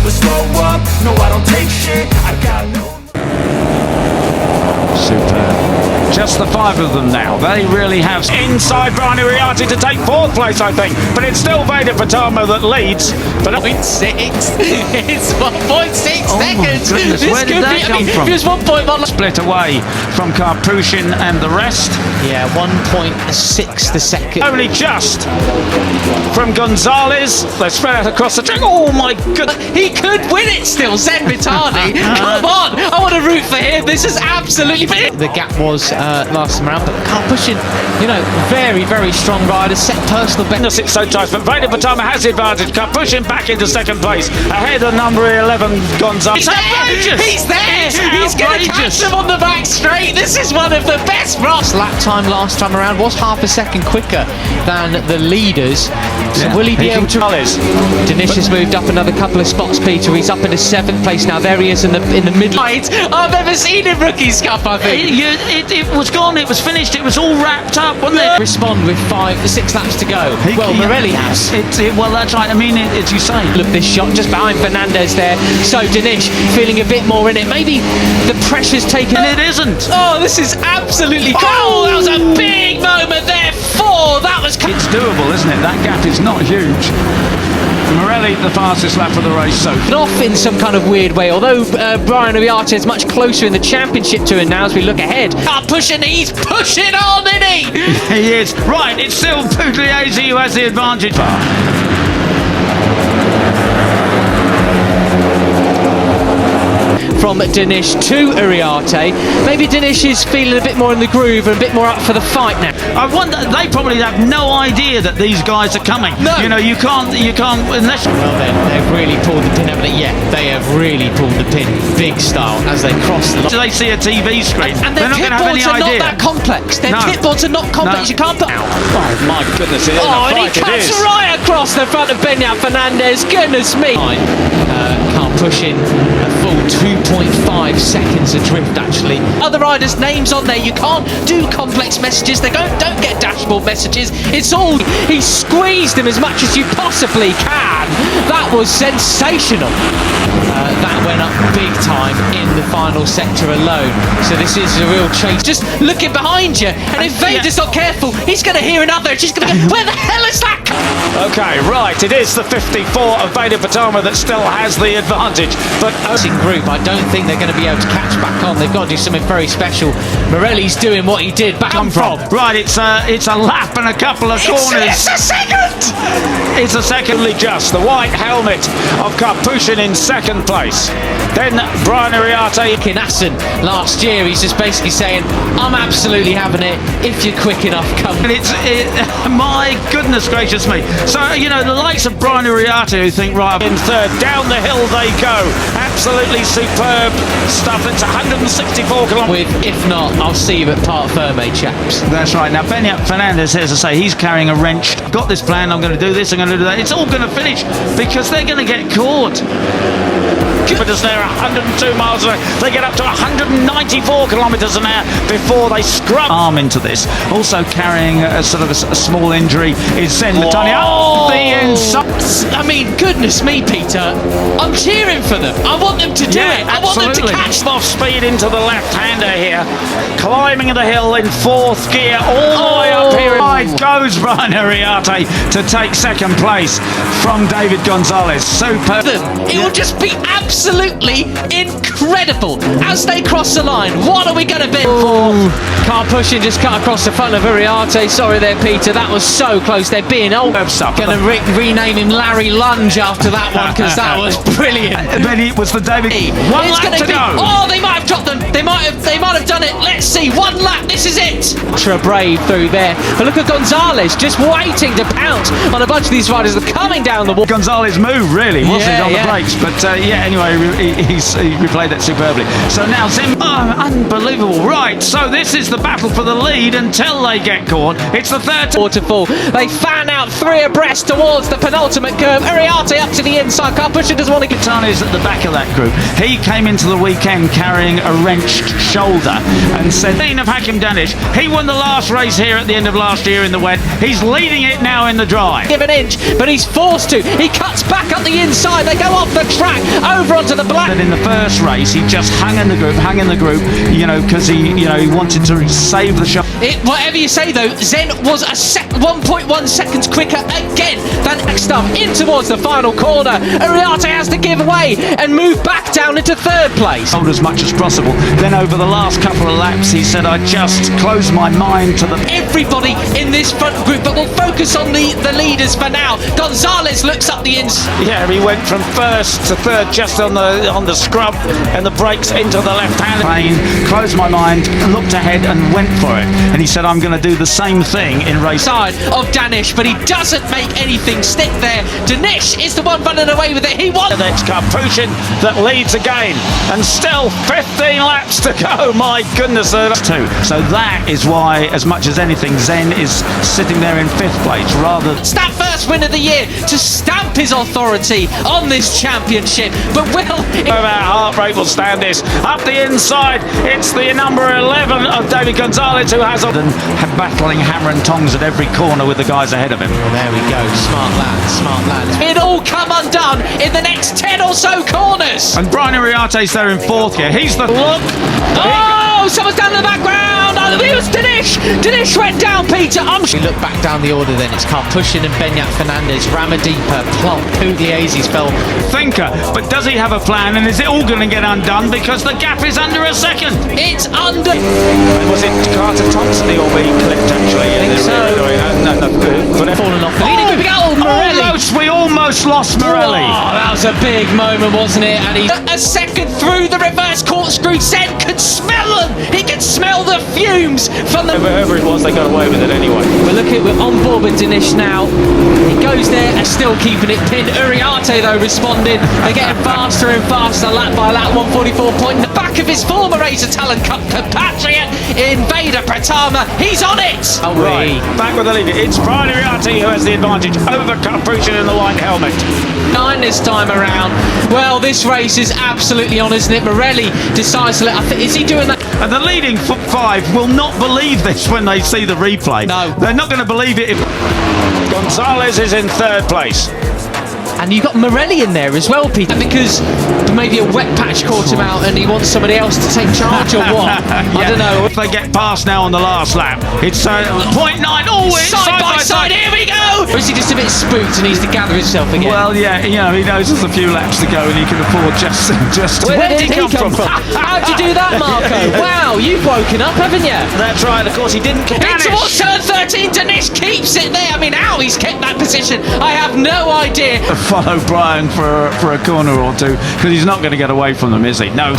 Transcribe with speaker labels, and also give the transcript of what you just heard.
Speaker 1: never slow up, no I don't take shit, I got no...
Speaker 2: Superb. Just the five of them now. They really have inside Brian Uriarte to take fourth place, I think. But it's still Vader Patama that leads. But
Speaker 3: 0.6. It's 1.6 seconds.
Speaker 2: Goodness, where did that come from?
Speaker 3: It was 1.1.
Speaker 2: Split away from Karpushin and the rest.
Speaker 3: Yeah, 1.6 the second.
Speaker 2: Only just from Gonzalez. They're spread out across the track. Oh my goodness.
Speaker 3: He could win it still, Zen Vitani. Come on. I want to root for him. This is absolutely... The gap was last time around, but Karpushin, you know, very, very strong rider, set personal best.
Speaker 2: It's so tight, but Vader Patama has the advantage. Karpushin back into second place, ahead of number 11, Gonzalez.
Speaker 3: He's there! He's there! He's going to catch them on the back straight. This is one of the best runs. Lap time last time around was half a second quicker than the leaders. So will he be able to... Danish has moved up another couple of spots, Peter. He's up into 7th place now. There he is in the middle. I've never seen him Rookies Cup, I think.
Speaker 2: It was gone, it was finished, it was all wrapped up, wasn't it?
Speaker 3: Respond with 6 laps to go. Well, Morelli has.
Speaker 2: Well, that's right, I mean, as you say.
Speaker 3: Look, this shot just behind Fernandez there. So Danish feeling a bit more in it. Maybe the pressure's taken.
Speaker 2: And it isn't.
Speaker 3: Oh, this is absolutely cool. Oh, that was a big moment there. 4. That was...
Speaker 2: It's doable, isn't it? That gap is not huge. Morelli, the fastest lap of the race, so
Speaker 3: off in some kind of weird way. Although Brian Uriarte is much closer in the championship to him now as we look ahead. He's pushing on, isn't he?
Speaker 2: He is. Right, it's still Pugliese who has the advantage.
Speaker 3: From Danish to Uriarte. Maybe Danish is feeling a bit more in the groove and a bit more up for the fight now.
Speaker 2: I wonder, they probably have no idea that these guys are coming.
Speaker 3: No.
Speaker 2: You know, you can't, unless...
Speaker 3: Well then, they've really pulled the pin, haven't they? Yeah, they have really pulled the pin, big style, as they cross the line.
Speaker 2: Do they see a TV screen?
Speaker 3: And their pit boards are not that complex. Their pit boards are not complex. You can't put...
Speaker 2: Oh my goodness, it is.
Speaker 3: Oh, and he cuts right across the front of Beñat Fernandez. Goodness me. Karpushin a full 2.5 seconds adrift, actually. Other riders' names on there. You can't do complex messages. They don't get dashboard messages. It's all... He squeezed him as much as you possibly can. That was sensational. That went up big time in the final sector alone. So this is a real chase. Just looking behind you, and if Vader's not careful, he's going to hear another. She's going to go, where the hell is that?
Speaker 2: Okay, right, it is the 54 of Vader Patama that still has the advantage. But
Speaker 3: group, I don't think they're going to be able to catch back on. They've got to do something very special. Morelli's doing what he did back from.
Speaker 2: Right, it's a lap and a couple of corners.
Speaker 3: It's a second!
Speaker 2: It's a secondly just. The white helmet of Karpushin in second place. Then Brian Uriarte.
Speaker 3: In Assen last year, he's just basically saying, I'm absolutely having it. If you're quick enough, come.
Speaker 2: And my goodness gracious me. So, you know, the likes of Brian Uriarte who think, right, in third, down the hill they go. Absolutely superb stuff. It's 164 kilometres.
Speaker 3: With, if not, I'll see you at Parc Fermé, chaps.
Speaker 2: That's right. Now, Beñat Fernandez, as I say, he's carrying a wrench. Got this plan, I'm going to do this, I'm going to do that. It's all going to finish because they're going to get caught. Kilometres there, 102 miles away. They get up to 194 kilometres an hour before they scrub arm into this. Also carrying a sort of a small injury is Zen Vitani. Oh, the inside.
Speaker 3: I mean, goodness me, Peter. I'm cheering for them. I want them to do it. I want them to catch
Speaker 2: off speed into the left-hander here. Climbing the hill in fourth gear, all the way up here. Right goes Brian Uriarte to take second place from David Gonzalez. Super.
Speaker 3: It will just be absolutely incredible as they cross the line. What are we going to bid for? Karpushin just cut across the front of Uriarte. Sorry there, Peter. That was so close. They're being old. Going to rename him Larry Lunge after that one because that was brilliant.
Speaker 2: But it was the David. One lap to go.
Speaker 3: Oh, they might have dropped them. They might have done it. Let's see. One lap. This is it. Ultra brave through there. But look at Gonzalez just waiting to pounce on a bunch of these riders that are coming down the wall.
Speaker 2: Gonzalez moved really, wasn't it, on the brakes? But yeah, anyway. anyway, he replayed that superbly. So now Zim, unbelievable. Right, so this is the battle for the lead until they get caught. It's the third
Speaker 3: Waterfall. They fan out three abreast towards the penultimate curve. Uriarte up to the inside. Carpusha doesn't want to get.
Speaker 2: is at the back of that group. He came into the weekend carrying a wrenched shoulder and said, of Hakim Danish, he won the last race here at the end of last year in the wet. He's leading it now in the dry.
Speaker 3: Give an inch, but he's forced to. He cuts back up the inside. They go off the track over onto the black.
Speaker 2: And in the first race, he just hung in the group, because he wanted to save the shot.
Speaker 3: Whatever you say though, Zen was 1.1 seconds quicker again than next up in towards the final corner. Uriarte has to give way and move back down into third place.
Speaker 2: Hold as much as possible. Then over the last couple of laps, he said, I just closed my mind to the...
Speaker 3: Everybody in this front group, but we'll focus on the leaders for now. Gonzalez looks up the inside.
Speaker 2: Yeah, he went from first to third just on the scrub and the brakes into the left hand. Closed my mind, looked ahead and went for it. And he said, I'm going to do the same thing in race
Speaker 3: side of Danish, but he doesn't make anything stick there. Danish is the one running away with it. He won.
Speaker 2: It's Carpushin that leads again, and still 15 laps to go. My goodness, two. So that is why, as much as anything, Zen is sitting there in fifth place rather.
Speaker 3: Stamp first win of the year to stamp his authority on this championship. But will
Speaker 2: our heart rate will stand this up the inside. It's the number 11 of David Gonzalez who has battling hammer and tongs at every corner with the guys ahead of him.
Speaker 3: Well, there we go. Smart lad. It all come undone in the next 10 or so corners.
Speaker 2: And Brian Uriarte's there in fourth here. He's the look.
Speaker 3: Oh, someone's down in the background. Oh, it was Danish. Danish went down, Peter. We look back down the order then. It's Carpushin and Benyat Fernandez, Ramadipa, Plonk, Pugliese fell.
Speaker 2: Thinker, but does he have a plan? And is it all going to get undone because the gap is under a second?
Speaker 3: It's under.
Speaker 2: Was it Carter Thompson he all being clipped actually?
Speaker 3: I think so.
Speaker 2: No,
Speaker 3: fallen off the leading group. Oh, Morelli.
Speaker 2: We almost lost Morelli.
Speaker 3: Oh, that was a big moment, wasn't it? And he a second through the reverse corkscrew. Zen could smell them. He could smell the fumes from the.
Speaker 2: Whoever it was, they got away with it anyway.
Speaker 3: We're on board with Danish now. He goes there and still keeping it pinned. Uriarte though responding. They're getting faster and faster, lap by lap. 144 point in the back of his former Razor Talon Cup compatriot, Invader Pratama. He's on it.
Speaker 2: Right, back with the lead. It's Brian Uriarte who has the advantage over Carpushin in the white helmet.
Speaker 3: 9 this time around. Well, this race is absolutely on, isn't it? Morelli decides to is he doing that?
Speaker 2: And the leading five will not believe this when they see the replay.
Speaker 3: No.
Speaker 2: They're not going to believe it if Gonzalez is in third place.
Speaker 3: And you got Morelli in there as well, Peter, because maybe a wet patch caught him out and he wants somebody else to take charge or what? I don't know.
Speaker 2: If they get past now on the last lap, it's 0.9. Oh, it's
Speaker 3: side by side. Here we go. Or is he just a bit spooked and needs to gather himself again?
Speaker 2: Well, yeah, he knows there's a few laps to go and he can afford just.
Speaker 3: Where did he come from? How'd you do that, Marco? Wow, you've woken up, haven't you?
Speaker 2: That's right. Of course, he didn't.
Speaker 3: Towards turn 13, Danish keeps it there. I mean, how he's kept that position, I have no idea.
Speaker 2: Follow Brian for a corner or two because he's not going to get away from them, is he? No.